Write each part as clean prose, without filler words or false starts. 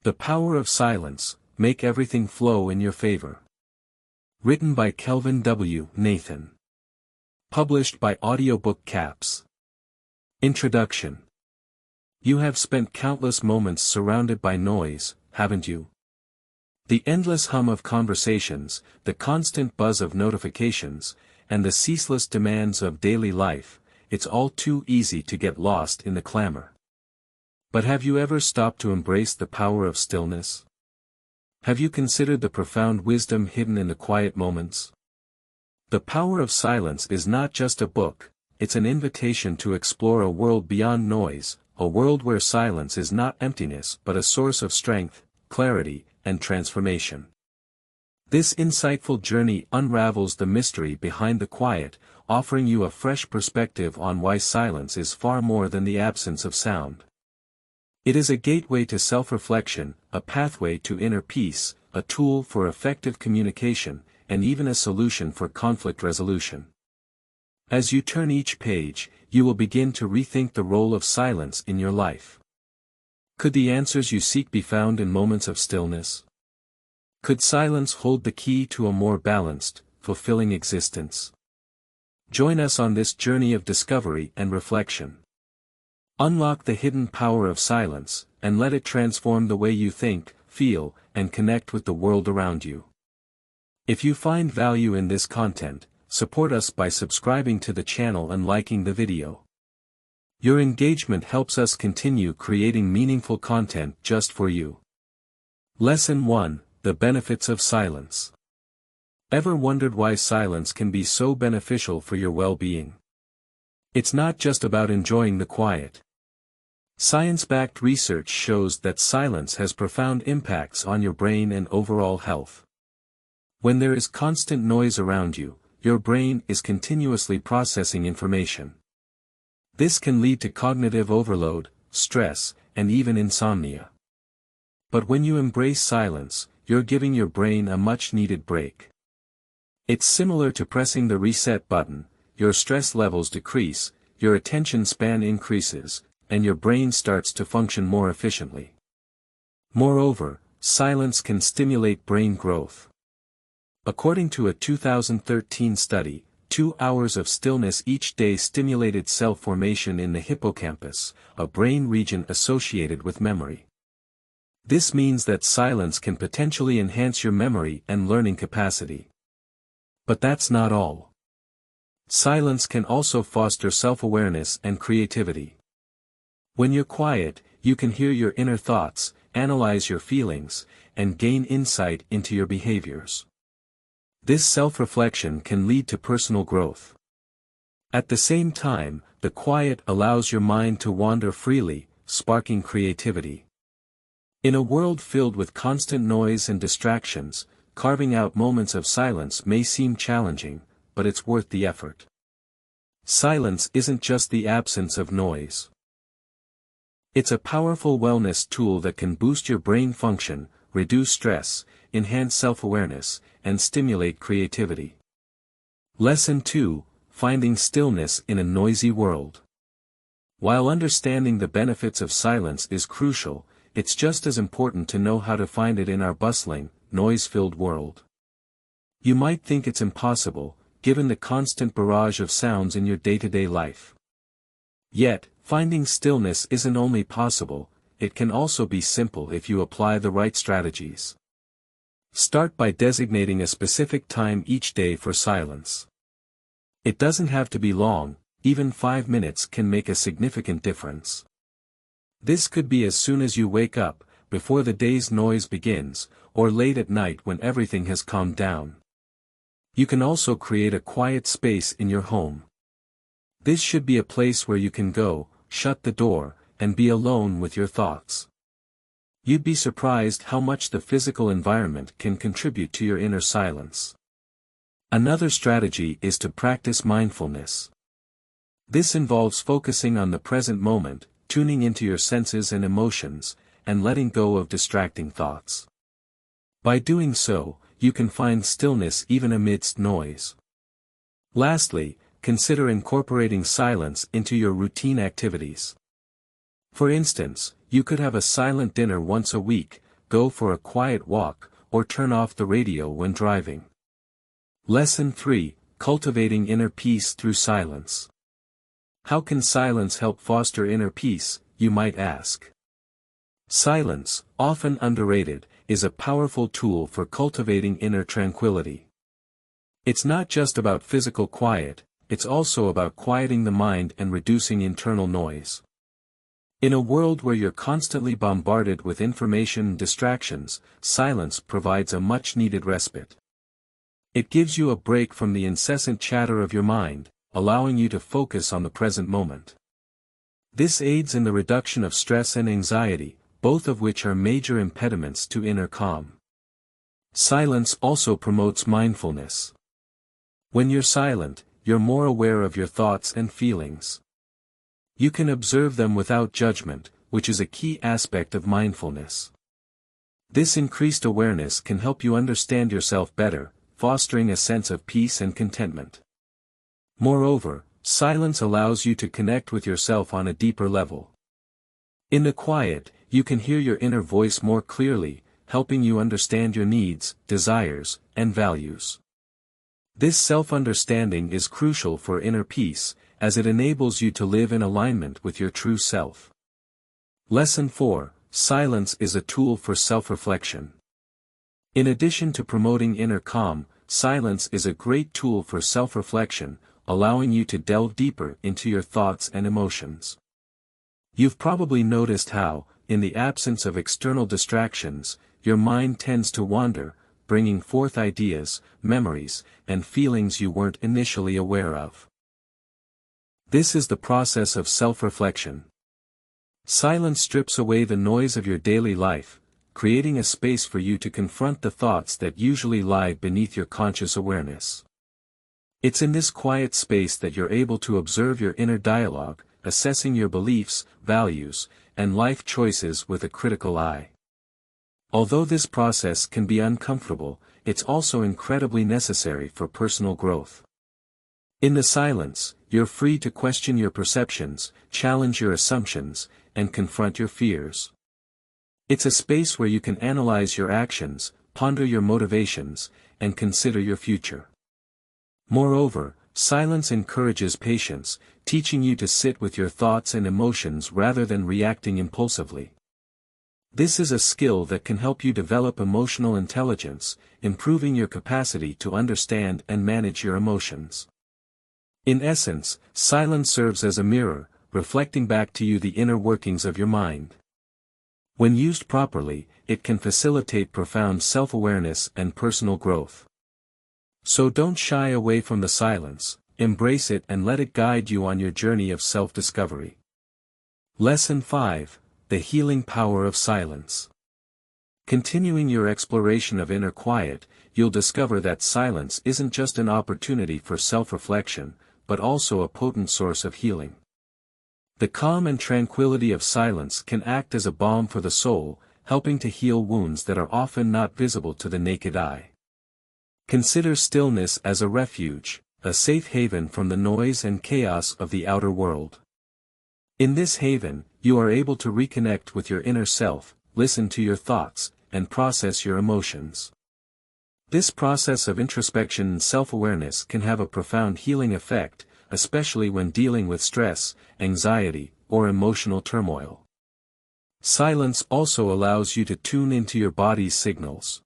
The Power of Silence, Make Everything Flow in Your Favor. Written by Kelvin W. Nathan. Published by Audiobook Caps. Introduction. You have spent countless moments surrounded by noise, haven't you? The endless hum of conversations, the constant buzz of notifications, and the ceaseless demands of daily life, it's all too easy to get lost in the clamor. But have you ever stopped to embrace the power of stillness? Have you considered the profound wisdom hidden in the quiet moments? The Power of Silence is not just a book, it's an invitation to explore a world beyond noise, a world where silence is not emptiness but a source of strength, clarity, and transformation. This insightful journey unravels the mystery behind the quiet, offering you a fresh perspective on why silence is far more than the absence of sound. It is a gateway to self-reflection, a pathway to inner peace, a tool for effective communication, and even a solution for conflict resolution. As you turn each page, you will begin to rethink the role of silence in your life. Could the answers you seek be found in moments of stillness? Could silence hold the key to a more balanced, fulfilling existence? Join us on this journey of discovery and reflection. Unlock the hidden power of silence, and let it transform the way you think, feel, and connect with the world around you. If you find value in this content, support us by subscribing to the channel and liking the video. Your engagement helps us continue creating meaningful content just for you. Lesson 1: The Benefits of Silence. Ever wondered why silence can be so beneficial for your well-being? It's not just about enjoying the quiet. Science-backed research shows that silence has profound impacts on your brain and overall health. When there is constant noise around you, your brain is continuously processing information. This can lead to cognitive overload, stress, and even insomnia. But when you embrace silence, you're giving your brain a much-needed break. It's similar to pressing the reset button. Your stress levels decrease, your attention span increases, and your brain starts to function more efficiently. Moreover, silence can stimulate brain growth. According to a 2013 study, 2 hours of stillness each day stimulated cell formation in the hippocampus, a brain region associated with memory. This means that silence can potentially enhance your memory and learning capacity. But that's not all. Silence can also foster self-awareness and creativity. When you're quiet, you can hear your inner thoughts, analyze your feelings, and gain insight into your behaviors. This self-reflection can lead to personal growth. At the same time, the quiet allows your mind to wander freely, sparking creativity. In a world filled with constant noise and distractions, carving out moments of silence may seem challenging, but it's worth the effort. Silence isn't just the absence of noise. It's a powerful wellness tool that can boost your brain function, reduce stress, enhance self-awareness, and stimulate creativity. Lesson 2: Finding Stillness in a Noisy World. While understanding the benefits of silence is crucial, it's just as important to know how to find it in our bustling, noise-filled world. You might think it's impossible, given the constant barrage of sounds in your day-to-day life. Yet, finding stillness isn't only possible, it can also be simple if you apply the right strategies. Start by designating a specific time each day for silence. It doesn't have to be long, even 5 minutes can make a significant difference. This could be as soon as you wake up, before the day's noise begins, or late at night when everything has calmed down. You can also create a quiet space in your home. This should be a place where you can go, shut the door, and be alone with your thoughts. You'd be surprised how much the physical environment can contribute to your inner silence. Another strategy is to practice mindfulness. This involves focusing on the present moment, tuning into your senses and emotions, and letting go of distracting thoughts. By doing so, you can find stillness even amidst noise. Lastly, consider incorporating silence into your routine activities. For instance, you could have a silent dinner once a week, go for a quiet walk, or turn off the radio when driving. Lesson 3, Cultivating Inner Peace Through Silence. How can silence help foster inner peace, you might ask? Silence, often underrated, is a powerful tool for cultivating inner tranquility. It's not just about physical quiet, it's also about quieting the mind and reducing internal noise. In a world where you're constantly bombarded with information and distractions, silence provides a much-needed respite. It gives you a break from the incessant chatter of your mind, allowing you to focus on the present moment. This aids in the reduction of stress and anxiety, both of which are major impediments to inner calm. Silence also promotes mindfulness. When you're silent, you're more aware of your thoughts and feelings. You can observe them without judgment, which is a key aspect of mindfulness. This increased awareness can help you understand yourself better, fostering a sense of peace and contentment. Moreover, silence allows you to connect with yourself on a deeper level. In the quiet, you can hear your inner voice more clearly, helping you understand your needs, desires, and values. This self-understanding is crucial for inner peace, as it enables you to live in alignment with your true self. Lesson 4, Silence is a tool for self-reflection. In addition to promoting inner calm, silence is a great tool for self-reflection, allowing you to delve deeper into your thoughts and emotions. You've probably noticed how, in the absence of external distractions, your mind tends to wander, bringing forth ideas, memories, and feelings you weren't initially aware of. This is the process of self-reflection. Silence strips away the noise of your daily life, creating a space for you to confront the thoughts that usually lie beneath your conscious awareness. It's in this quiet space that you're able to observe your inner dialogue, assessing your beliefs, values, and life choices with a critical eye. Although this process can be uncomfortable, it's also incredibly necessary for personal growth. In the silence, you're free to question your perceptions, challenge your assumptions, and confront your fears. It's a space where you can analyze your actions, ponder your motivations, and consider your future. Moreover, silence encourages patience, teaching you to sit with your thoughts and emotions rather than reacting impulsively. This is a skill that can help you develop emotional intelligence, improving your capacity to understand and manage your emotions. In essence, silence serves as a mirror, reflecting back to you the inner workings of your mind. When used properly, it can facilitate profound self-awareness and personal growth. So don't shy away from the silence, embrace it and let it guide you on your journey of self-discovery. Lesson 5, The Healing Power of Silence. Continuing your exploration of inner quiet, you'll discover that silence isn't just an opportunity for self-reflection, but also a potent source of healing. The calm and tranquility of silence can act as a balm for the soul, helping to heal wounds that are often not visible to the naked eye. Consider stillness as a refuge, a safe haven from the noise and chaos of the outer world. In this haven, you are able to reconnect with your inner self, listen to your thoughts, and process your emotions. This process of introspection and self-awareness can have a profound healing effect, especially when dealing with stress, anxiety, or emotional turmoil. Silence also allows you to tune into your body's signals.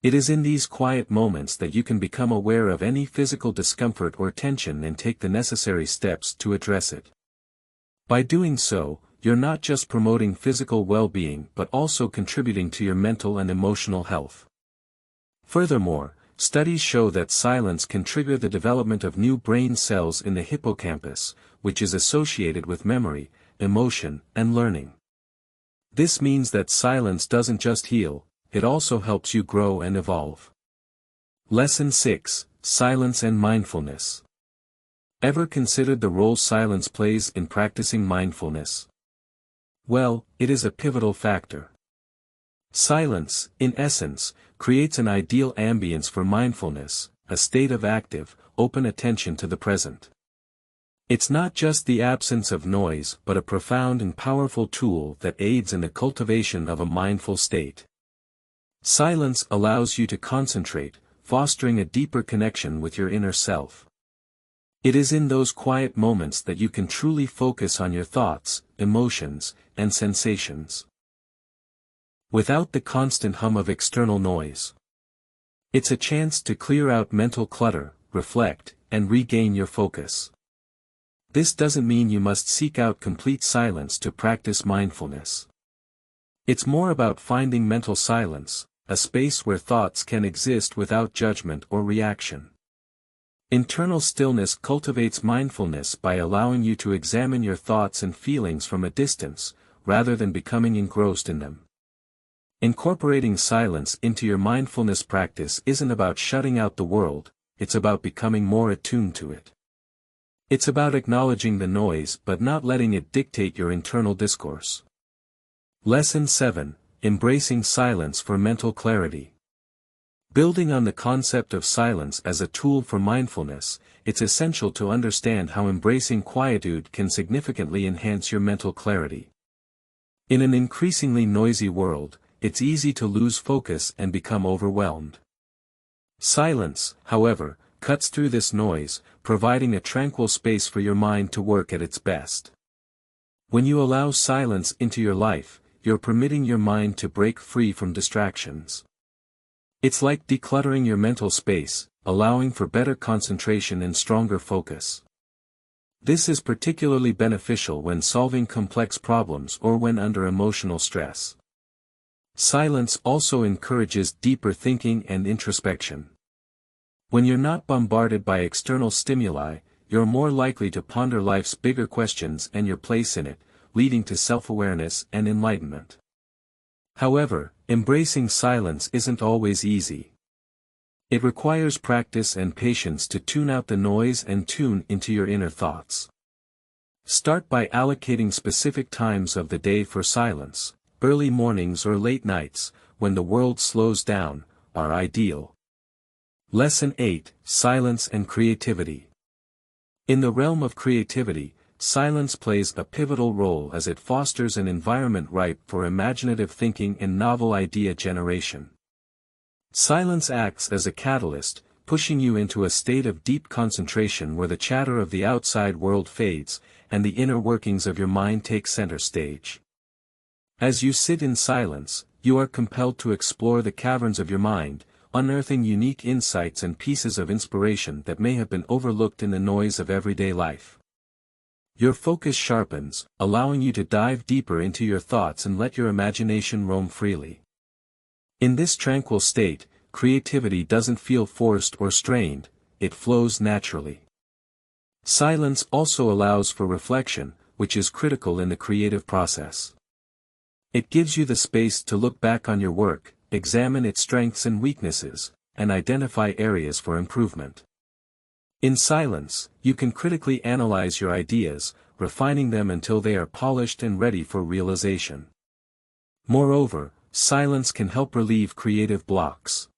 It is in these quiet moments that you can become aware of any physical discomfort or tension and take the necessary steps to address it. By doing so, you're not just promoting physical well-being but also contributing to your mental and emotional health. Furthermore, studies show that silence can trigger the development of new brain cells in the hippocampus, which is associated with memory, emotion, and learning. This means that silence doesn't just heal, it also helps you grow and evolve. Lesson 6, Silence and Mindfulness. Ever considered the role silence plays in practicing mindfulness? Well, it is a pivotal factor. Silence, in essence, creates an ideal ambience for mindfulness, a state of active, open attention to the present. It's not just the absence of noise but a profound and powerful tool that aids in the cultivation of a mindful state. Silence allows you to concentrate, fostering a deeper connection with your inner self. It is in those quiet moments that you can truly focus on your thoughts, emotions, and sensations, without the constant hum of external noise. It's a chance to clear out mental clutter, reflect, and regain your focus. This doesn't mean you must seek out complete silence to practice mindfulness. It's more about finding mental silence, a space where thoughts can exist without judgment or reaction. Internal stillness cultivates mindfulness by allowing you to examine your thoughts and feelings from a distance, rather than becoming engrossed in them. Incorporating silence into your mindfulness practice isn't about shutting out the world, it's about becoming more attuned to it. It's about acknowledging the noise but not letting it dictate your internal discourse. Lesson 7: Embracing silence for mental clarity. Building on the concept of silence as a tool for mindfulness, it's essential to understand how embracing quietude can significantly enhance your mental clarity. In an increasingly noisy world, it's easy to lose focus and become overwhelmed. Silence, however, cuts through this noise, providing a tranquil space for your mind to work at its best. When you allow silence into your life, you're permitting your mind to break free from distractions. It's like decluttering your mental space, allowing for better concentration and stronger focus. This is particularly beneficial when solving complex problems or when under emotional stress. Silence also encourages deeper thinking and introspection. When you're not bombarded by external stimuli, you're more likely to ponder life's bigger questions and your place in it, leading to self-awareness and enlightenment. However, embracing silence isn't always easy. It requires practice and patience to tune out the noise and tune into your inner thoughts. Start by allocating specific times of the day for silence. Early mornings or late nights, when the world slows down, are ideal. Lesson 8: Silence and Creativity. In the realm of creativity, silence plays a pivotal role as it fosters an environment ripe for imaginative thinking and novel idea generation. Silence acts as a catalyst, pushing you into a state of deep concentration where the chatter of the outside world fades, and the inner workings of your mind take center stage. As you sit in silence, you are compelled to explore the caverns of your mind, unearthing unique insights and pieces of inspiration that may have been overlooked in the noise of everyday life. Your focus sharpens, allowing you to dive deeper into your thoughts and let your imagination roam freely. In this tranquil state, creativity doesn't feel forced or strained, it flows naturally. Silence also allows for reflection, which is critical in the creative process. It gives you the space to look back on your work, examine its strengths and weaknesses, and identify areas for improvement. In silence, you can critically analyze your ideas, refining them until they are polished and ready for realization. Moreover, silence can help relieve creative blocks.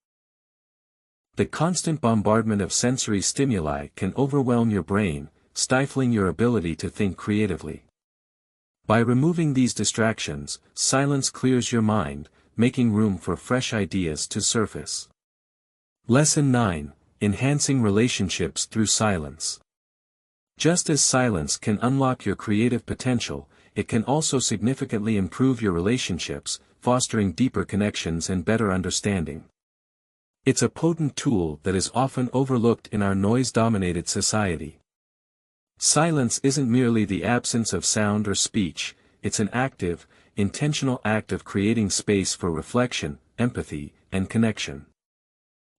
The constant bombardment of sensory stimuli can overwhelm your brain, stifling your ability to think creatively. By removing these distractions, silence clears your mind, making room for fresh ideas to surface. Lesson 9: Enhancing relationships through silence. Just as silence can unlock your creative potential, it can also significantly improve your relationships, fostering deeper connections and better understanding. It's a potent tool that is often overlooked in our noise-dominated society. Silence isn't merely the absence of sound or speech, it's an active, intentional act of creating space for reflection, empathy, and connection.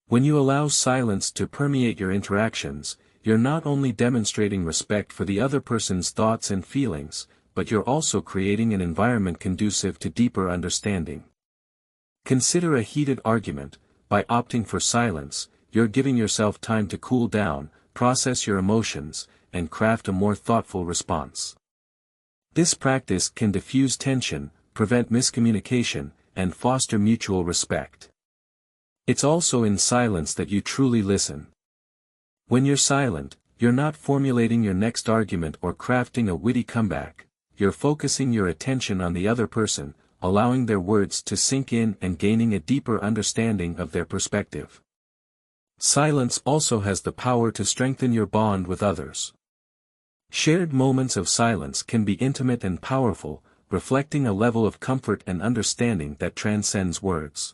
When you allow silence to permeate your interactions, you're not only demonstrating respect for the other person's thoughts and feelings, but you're also creating an environment conducive to deeper understanding. Consider a heated argument. By opting for silence, you're giving yourself time to cool down, process your emotions, and craft a more thoughtful response. This practice can diffuse tension, prevent miscommunication, and foster mutual respect. It's also in silence that you truly listen. When you're silent, you're not formulating your next argument or crafting a witty comeback, you're focusing your attention on the other person, allowing their words to sink in and gaining a deeper understanding of their perspective. Silence also has the power to strengthen your bond with others. Shared moments of silence can be intimate and powerful, reflecting a level of comfort and understanding that transcends words.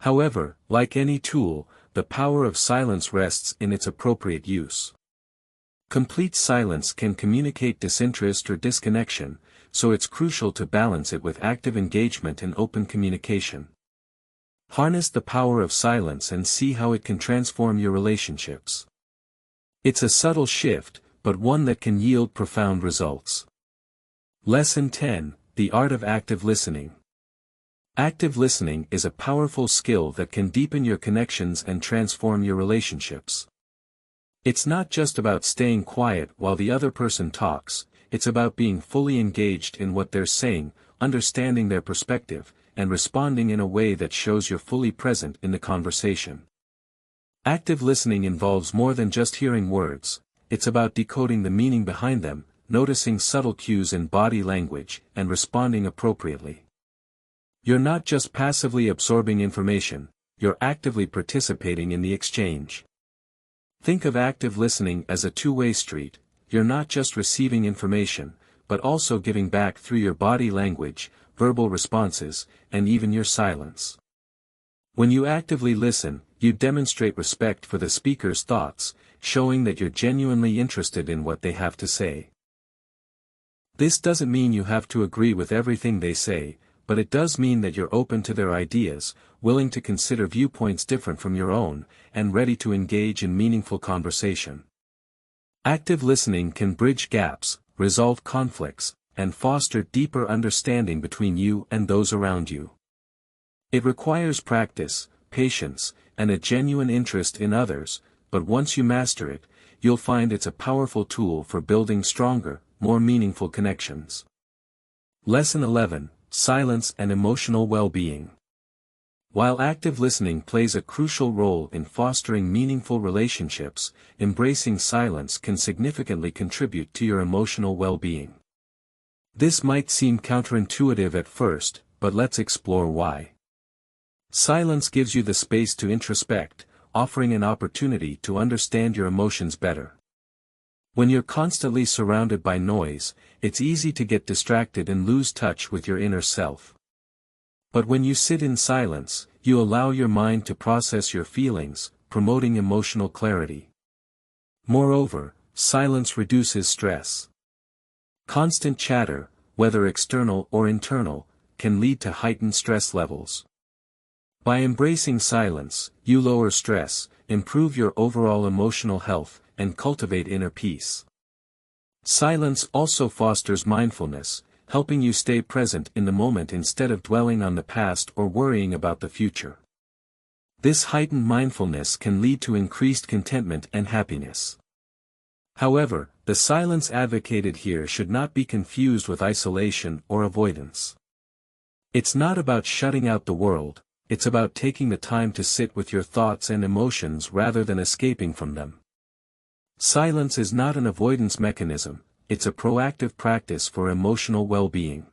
However, like any tool, the power of silence rests in its appropriate use. Complete silence can communicate disinterest or disconnection, so it's crucial to balance it with active engagement and open communication. Harness the power of silence and see how it can transform your relationships. It's a subtle shift, but one that can yield profound results. Lesson 10: The Art of Active Listening. Active listening is a powerful skill that can deepen your connections and transform your relationships. It's not just about staying quiet while the other person talks, it's about being fully engaged in what they're saying, understanding their perspective, and responding in a way that shows you're fully present in the conversation. Active listening involves more than just hearing words, it's about decoding the meaning behind them, noticing subtle cues in body language, and responding appropriately. You're not just passively absorbing information, you're actively participating in the exchange. Think of active listening as a two-way street. You're not just receiving information, but also giving back through your body language, verbal responses, and even your silence. When you actively listen, you demonstrate respect for the speaker's thoughts, showing that you're genuinely interested in what they have to say. This doesn't mean you have to agree with everything they say, but it does mean that you're open to their ideas, willing to consider viewpoints different from your own, and ready to engage in meaningful conversation. Active listening can bridge gaps, resolve conflicts, and foster deeper understanding between you and those around you. It requires practice, patience, and a genuine interest in others, but once you master it, you'll find it's a powerful tool for building stronger, more meaningful connections. Lesson 11: Silence and Emotional Well-Being. While active listening plays a crucial role in fostering meaningful relationships, embracing silence can significantly contribute to your emotional well-being. This might seem counterintuitive at first, but let's explore why. Silence gives you the space to introspect, offering an opportunity to understand your emotions better. When you're constantly surrounded by noise, it's easy to get distracted and lose touch with your inner self. But when you sit in silence, you allow your mind to process your feelings, promoting emotional clarity. Moreover, silence reduces stress. Constant chatter, whether external or internal, can lead to heightened stress levels. By embracing silence, you lower stress, improve your overall emotional health, and cultivate inner peace. Silence also fosters mindfulness, helping you stay present in the moment instead of dwelling on the past or worrying about the future. This heightened mindfulness can lead to increased contentment and happiness. However, the silence advocated here should not be confused with isolation or avoidance. It's not about shutting out the world, it's about taking the time to sit with your thoughts and emotions rather than escaping from them. Silence is not an avoidance mechanism, it's a proactive practice for emotional well-being.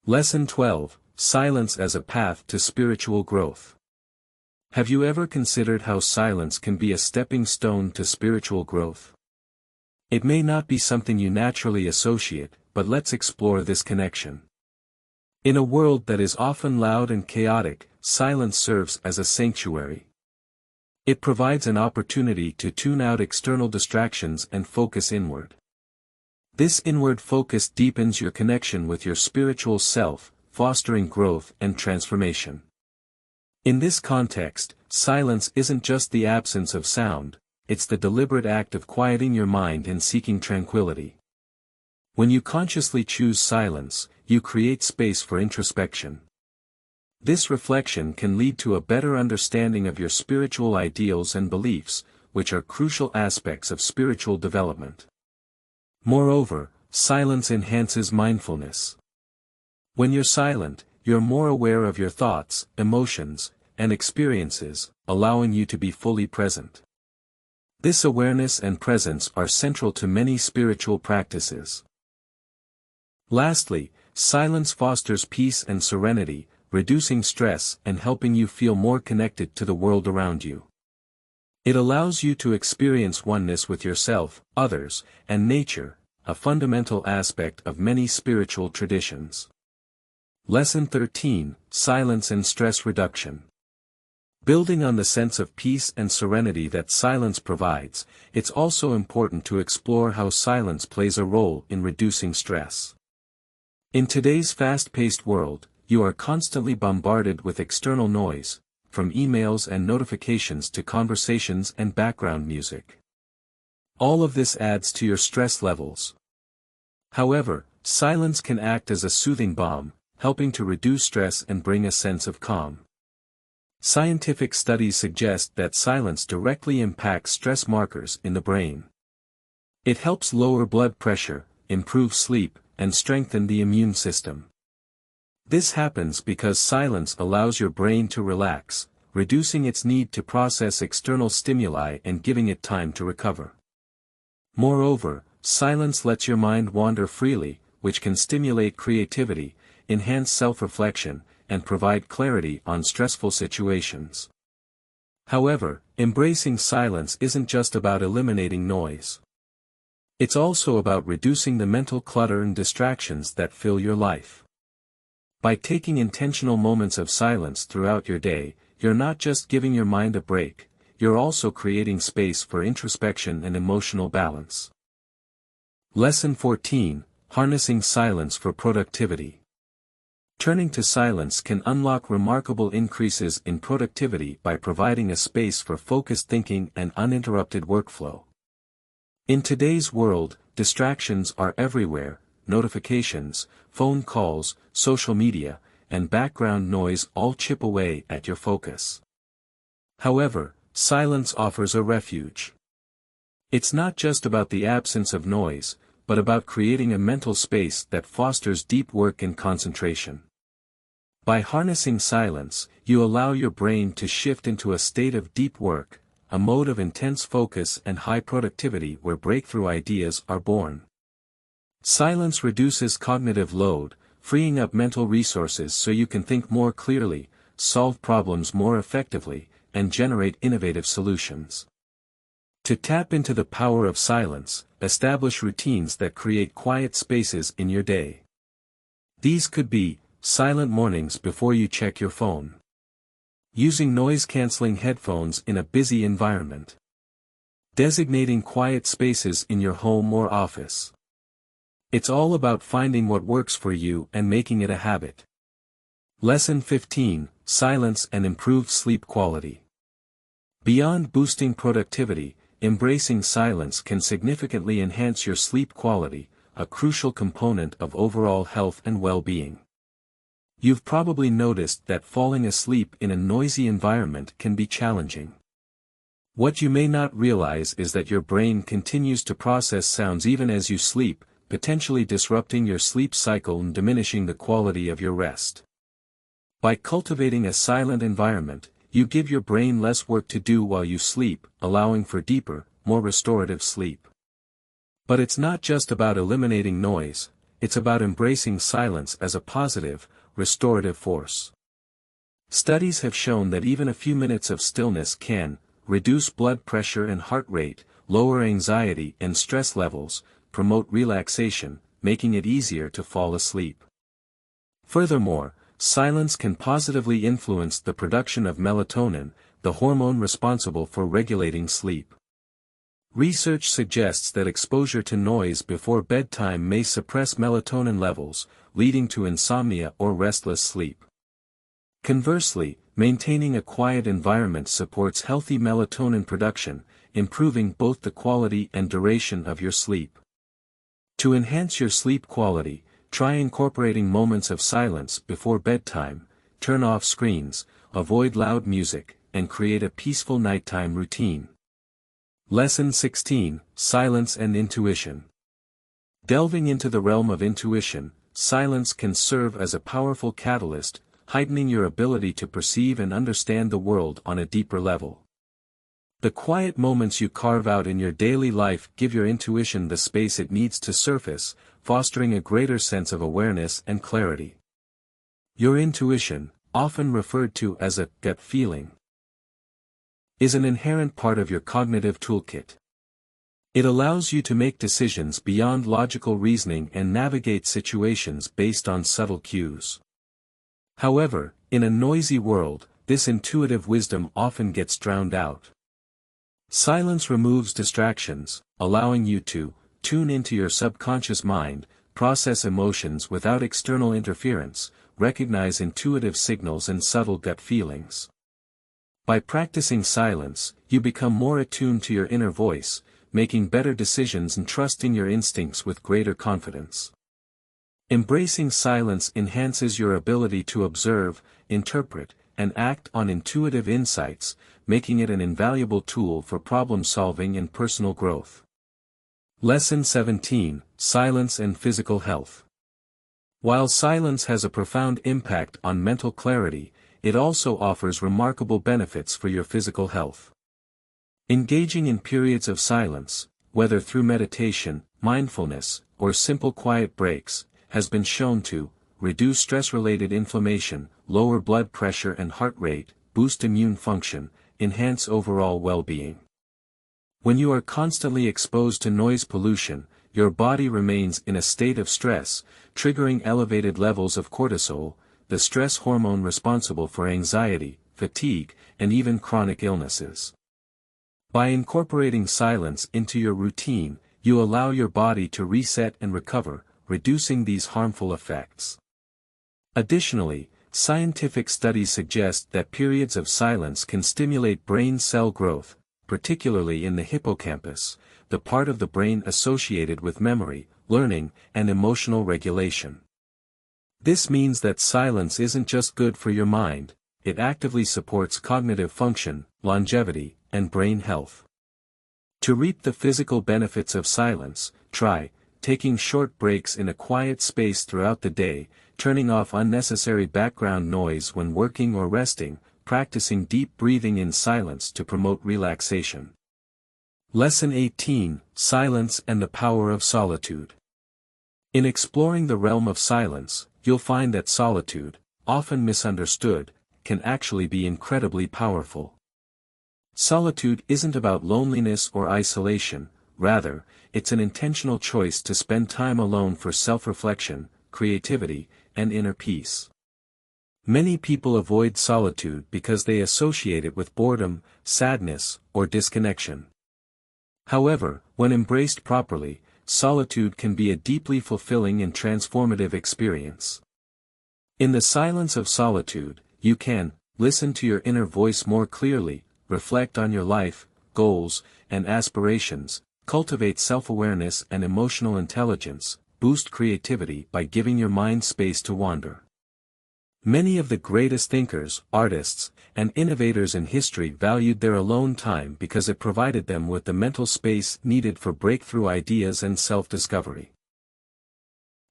Lesson 12: Silence as a Path to Spiritual Growth. Have you ever considered how silence can be a stepping stone to spiritual growth? It may not be something you naturally associate, but let's explore this connection. In a world that is often loud and chaotic, silence serves as a sanctuary. It provides an opportunity to tune out external distractions and focus inward. This inward focus deepens your connection with your spiritual self, fostering growth and transformation. In this context, silence isn't just the absence of sound, it's the deliberate act of quieting your mind and seeking tranquility. When you consciously choose silence, you create space for introspection. This reflection can lead to a better understanding of your spiritual ideals and beliefs, which are crucial aspects of spiritual development. Moreover, silence enhances mindfulness. When you're silent, you're more aware of your thoughts, emotions, and experiences, allowing you to be fully present. This awareness and presence are central to many spiritual practices. Lastly, silence fosters peace and serenity, reducing stress and helping you feel more connected to the world around you. It allows you to experience oneness with yourself, others, and nature, a fundamental aspect of many spiritual traditions. Lesson 13: Silence and Stress Reduction. Building on the sense of peace and serenity that silence provides, it's also important to explore how silence plays a role in reducing stress. In today's fast-paced world, you are constantly bombarded with external noise, from emails and notifications to conversations and background music. All of this adds to your stress levels. However, silence can act as a soothing balm, helping to reduce stress and bring a sense of calm. Scientific studies suggest that silence directly impacts stress markers in the brain. It helps lower blood pressure, improve sleep, and strengthen the immune system. This happens because silence allows your brain to relax, reducing its need to process external stimuli and giving it time to recover. Moreover, silence lets your mind wander freely, which can stimulate creativity, enhance self-reflection, and provide clarity on stressful situations. However, embracing silence isn't just about eliminating noise. It's also about reducing the mental clutter and distractions that fill your life. By taking intentional moments of silence throughout your day, you're not just giving your mind a break, you're also creating space for introspection and emotional balance. Lesson 14: Harnessing Silence for Productivity. Turning to silence can unlock remarkable increases in productivity by providing a space for focused thinking and uninterrupted workflow. In today's world, distractions are everywhere: notifications, phone calls, social media, and background noise all chip away at your focus. However, silence offers a refuge. It's not just about the absence of noise, but about creating a mental space that fosters deep work and concentration. By harnessing silence, you allow your brain to shift into a state of deep work, a mode of intense focus and high productivity where breakthrough ideas are born. Silence reduces cognitive load, freeing up mental resources so you can think more clearly, solve problems more effectively, and generate innovative solutions. To tap into the power of silence, establish routines that create quiet spaces in your day. These could be: silent mornings before you check your phone. Using noise-canceling headphones in a busy environment. Designating quiet spaces in your home or office. It's all about finding what works for you and making it a habit. Lesson 15: Silence and Improved Sleep Quality. Beyond boosting productivity, embracing silence can significantly enhance your sleep quality, a crucial component of overall health and well-being. You've probably noticed that falling asleep in a noisy environment can be challenging. What you may not realize is that your brain continues to process sounds even as you sleep, potentially disrupting your sleep cycle and diminishing the quality of your rest. By cultivating a silent environment, you give your brain less work to do while you sleep, allowing for deeper, more restorative sleep. But it's not just about eliminating noise, it's about embracing silence as a positive, restorative force. Studies have shown that even a few minutes of stillness can reduce blood pressure and heart rate, lower anxiety and stress levels, promote relaxation, making it easier to fall asleep. Furthermore, silence can positively influence the production of melatonin, the hormone responsible for regulating sleep. Research suggests that exposure to noise before bedtime may suppress melatonin levels, leading to insomnia or restless sleep. Conversely, maintaining a quiet environment supports healthy melatonin production, improving both the quality and duration of your sleep. To enhance your sleep quality, try incorporating moments of silence before bedtime, turn off screens, avoid loud music, and create a peaceful nighttime routine. Lesson 16: Silence and Intuition. Delving into the realm of intuition, silence can serve as a powerful catalyst, heightening your ability to perceive and understand the world on a deeper level. The quiet moments you carve out in your daily life give your intuition the space it needs to surface, fostering a greater sense of awareness and clarity. Your intuition, often referred to as a gut feeling, is an inherent part of your cognitive toolkit. It allows you to make decisions beyond logical reasoning and navigate situations based on subtle cues. However, in a noisy world, this intuitive wisdom often gets drowned out. Silence removes distractions, allowing you to tune into your subconscious mind, process emotions without external interference, recognize intuitive signals and subtle gut feelings. By practicing silence, you become more attuned to your inner voice, making better decisions and trusting your instincts with greater confidence. Embracing silence enhances your ability to observe, interpret, and act on intuitive insights, making it an invaluable tool for problem-solving and personal growth. Lesson 17: Silence and Physical Health. While silence has a profound impact on mental clarity, it also offers remarkable benefits for your physical health. Engaging in periods of silence, whether through meditation, mindfulness, or simple quiet breaks, has been shown to reduce stress-related inflammation, lower blood pressure and heart rate, boost immune function, enhance overall well-being. When you are constantly exposed to noise pollution, your body remains in a state of stress, triggering elevated levels of cortisol, the stress hormone responsible for anxiety, fatigue, and even chronic illnesses. By incorporating silence into your routine, you allow your body to reset and recover, reducing these harmful effects. Additionally, scientific studies suggest that periods of silence can stimulate brain cell growth, particularly in the hippocampus, the part of the brain associated with memory, learning, and emotional regulation. This means that silence isn't just good for your mind, it actively supports cognitive function, longevity, and brain health. To reap the physical benefits of silence, try taking short breaks in a quiet space throughout the day, turning off unnecessary background noise when working or resting, practicing deep breathing in silence to promote relaxation. Lesson 18: Silence and the Power of Solitude. In exploring the realm of silence, you'll find that solitude, often misunderstood, can actually be incredibly powerful. Solitude isn't about loneliness or isolation, rather, it's an intentional choice to spend time alone for self-reflection, creativity, and inner peace. Many people avoid solitude because they associate it with boredom, sadness, or disconnection. However, when embraced properly, solitude can be a deeply fulfilling and transformative experience. In the silence of solitude, you can listen to your inner voice more clearly, reflect on your life, goals, and aspirations, cultivate self-awareness and emotional intelligence, boost creativity by giving your mind space to wander. Many of the greatest thinkers, artists, and innovators in history valued their alone time because it provided them with the mental space needed for breakthrough ideas and self-discovery.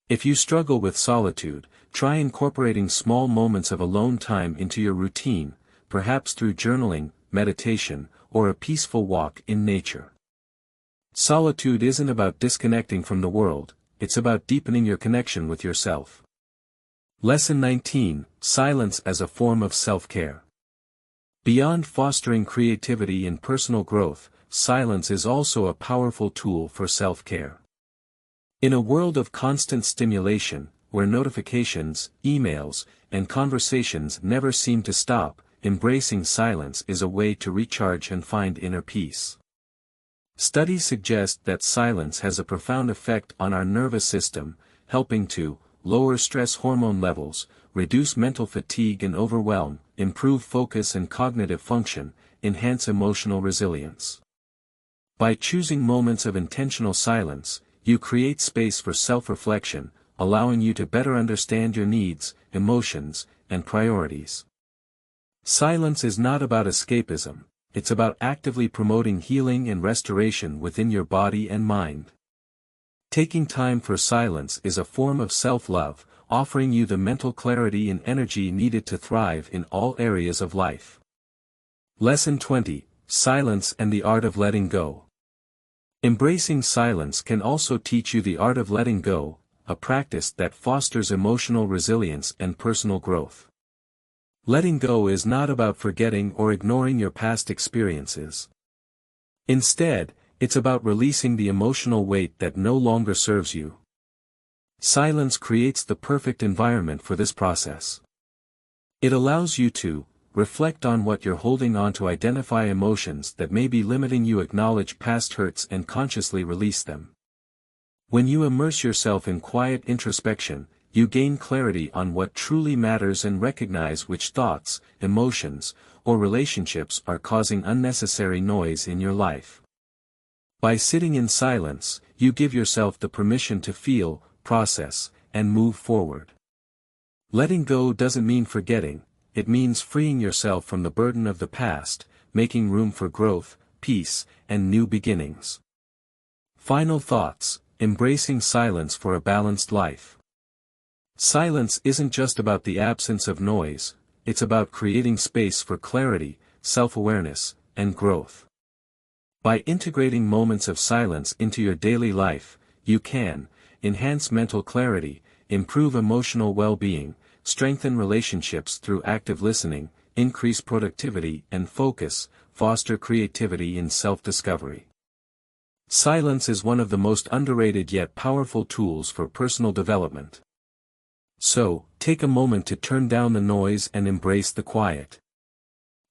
If you struggle with solitude, try incorporating small moments of alone time into your routine, perhaps through journaling, meditation, or a peaceful walk in nature. Solitude isn't about disconnecting from the world, it's about deepening your connection with yourself. Lesson 19: Silence as a Form of Self-Care. Beyond fostering creativity and personal growth, silence is also a powerful tool for self-care. In a world of constant stimulation, where notifications, emails, and conversations never seem to stop, embracing silence is a way to recharge and find inner peace. Studies suggest that silence has a profound effect on our nervous system, helping to lower stress hormone levels, reduce mental fatigue and overwhelm, improve focus and cognitive function, enhance emotional resilience. By choosing moments of intentional silence, you create space for self-reflection, allowing you to better understand your needs, emotions, and priorities. Silence is not about escapism, it's about actively promoting healing and restoration within your body and mind. Taking time for silence is a form of self-love, offering you the mental clarity and energy needed to thrive in all areas of life. Lesson 20: Silence and the Art of Letting Go. Embracing silence can also teach you the art of letting go, a practice that fosters emotional resilience and personal growth. Letting go is not about forgetting or ignoring your past experiences. Instead, it's about releasing the emotional weight that no longer serves you. Silence creates the perfect environment for this process. It allows you to reflect on what you're holding on to, identify emotions that may be limiting you, acknowledge past hurts and consciously release them. When you immerse yourself in quiet introspection, you gain clarity on what truly matters and recognize which thoughts, emotions, or relationships are causing unnecessary noise in your life. By sitting in silence, you give yourself the permission to feel, process, and move forward. Letting go doesn't mean forgetting. It means freeing yourself from the burden of the past, making room for growth, peace, and new beginnings. Final thoughts: embracing silence for a balanced life. Silence isn't just about the absence of noise, it's about creating space for clarity, self-awareness, and growth. By integrating moments of silence into your daily life, you can enhance mental clarity, improve emotional well-being, strengthen relationships through active listening, increase productivity and focus, foster creativity and self-discovery. Silence is one of the most underrated yet powerful tools for personal development. So, take a moment to turn down the noise and embrace the quiet.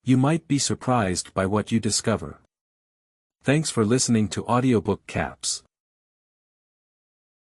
You might be surprised by what you discover. Thanks for listening to Audiobook Caps.